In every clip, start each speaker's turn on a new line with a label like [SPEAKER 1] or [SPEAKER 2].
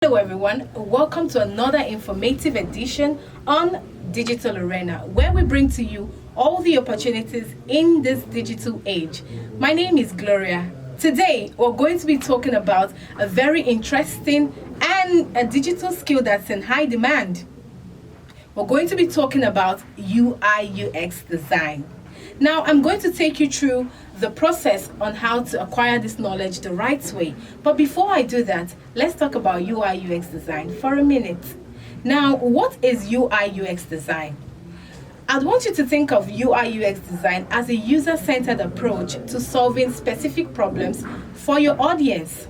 [SPEAKER 1] Hello everyone, welcome to another informative edition on Digital Arena, where we bring to you all the opportunities in this digital age. My name is Gloria. Today we're going to be talking about a very interesting and a digital skill that's in high demand. We're going to be talking about UI UX design. Now, I'm going to take you through the process on how to acquire this knowledge the right way. But before I do that, let's talk about UI UX design for a minute. Now, what is UI UX design? I'd want you to think of UI UX design as a user-centered approach to solving specific problems for your audience.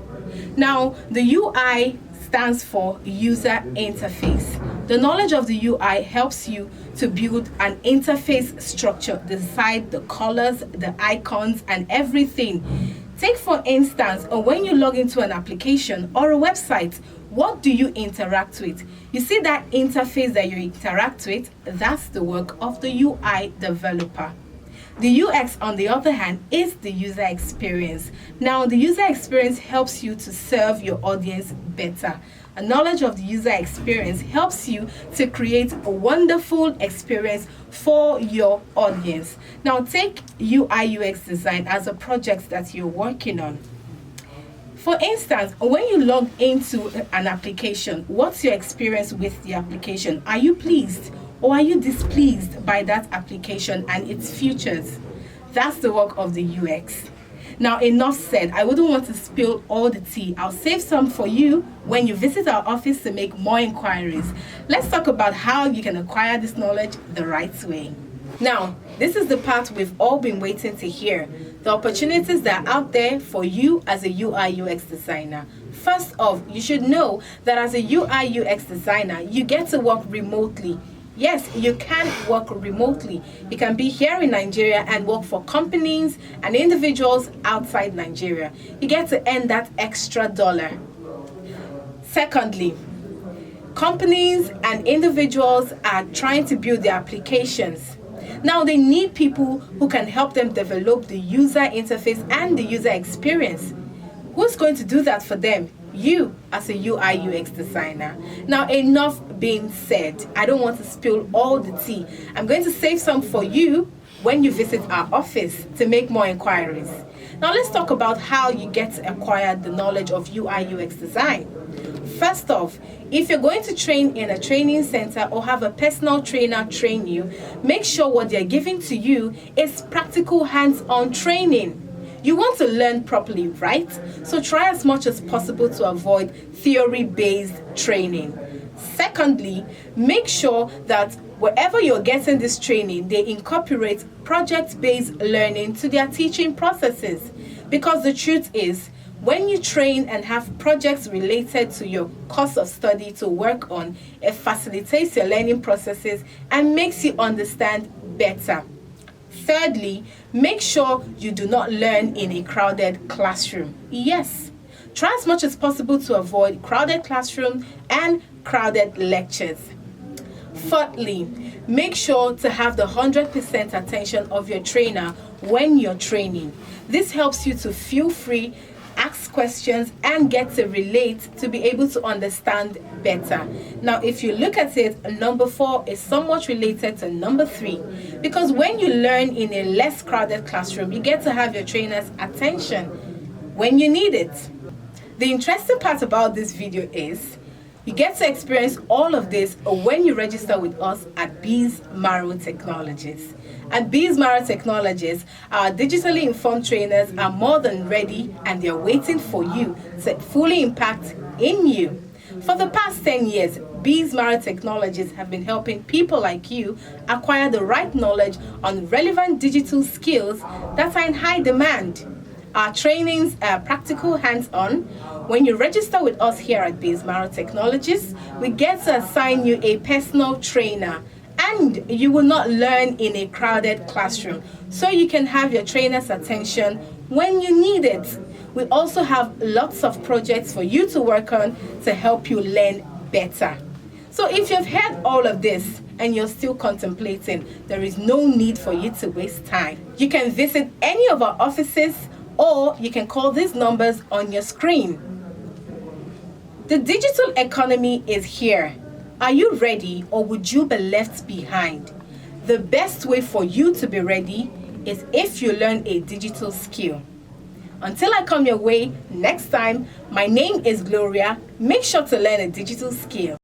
[SPEAKER 1] Now, the UI stands for user interface. The knowledge of the UI helps you to build an interface structure, decide the colors, the icons, and everything. Take for instance, when you log into an application or a website, what do you interact with? You see that interface that you interact with, that's the work of the UI developer. The UX, on the other hand, is the user experience. Now, the user experience helps you to serve your audience better. A knowledge of the user experience helps you to create a wonderful experience for your audience. Now, take UI UX design as a project that you're working on. For instance, when you log into an application, what's your experience with the application? Are you pleased or are you displeased by that application and its features? That's the work of the UX. Now, enough said. I wouldn't want to spill all the tea. I'll save some for you when you visit our office to make more inquiries. Let's talk about how you can acquire this knowledge the right way. Now, this is the part we've all been waiting to hear. The opportunities that are out there for you as a UI UX designer. First off, you should know that as a UI UX designer, you get to work remotely. Yes, you can work remotely. You can be here in Nigeria and work for companies and individuals outside Nigeria. You get to earn that extra dollar. Secondly, companies and individuals are trying to build their applications. Now they need people who can help them develop the user interface and the user experience. Who's going to do that for them? You as a UI UX designer. Now, enough being said. I don't want to spill all the tea. I'm going to save some for you when you visit our office to make more inquiries. Now, let's talk about how you get to acquire the knowledge of UI UX design. First off, if you're going to train in a training center or have a personal trainer train you, make sure what they're giving to you is practical hands-on training. You want to learn properly, right? So try as much as possible to avoid theory-based training. Secondly, make sure that wherever you're getting this training, they incorporate project-based learning to their teaching processes. Because the truth is, when you train and have projects related to your course of study to work on, it facilitates your learning processes and makes you understand better. Thirdly, make sure you do not learn in a crowded classroom. Yes, try as much as possible to avoid crowded classroom and crowded lectures. Fourthly, make sure to have the 100% attention of your trainer when you're training. This helps you to feel free, ask questions, and get to relate to be able to understand better. Now, if you look at it, number 4 is somewhat related to number 3, because when you learn in a less crowded classroom, you get to have your trainer's attention when you need it. The interesting part about this video is you get to experience all of this when you register with us at Bees Maro Technologies. At Bees Maro Technologies, our digitally informed trainers are more than ready and they're waiting for you to fully impact in you. For the past 10 years, Bees Maro Technologies have been helping people like you acquire the right knowledge on relevant digital skills that are in high demand. Our trainings are practical hands-on. When you register with us here at Abuja Nigeria Technologies, we get to assign you a personal trainer, and you will not learn in a crowded classroom, so you can have your trainer's attention when you need it. We also have lots of projects for you to work on to help you learn better. So if you've heard all of this and you're still contemplating, there is no need for you to waste time. You can visit any of our offices or you can call these numbers on your screen. The digital economy is here. Are you ready, or would you be left behind? The best way for you to be ready is if you learn a digital skill. Until I come your way next time, my name is Gloria. Make sure to learn a digital skill.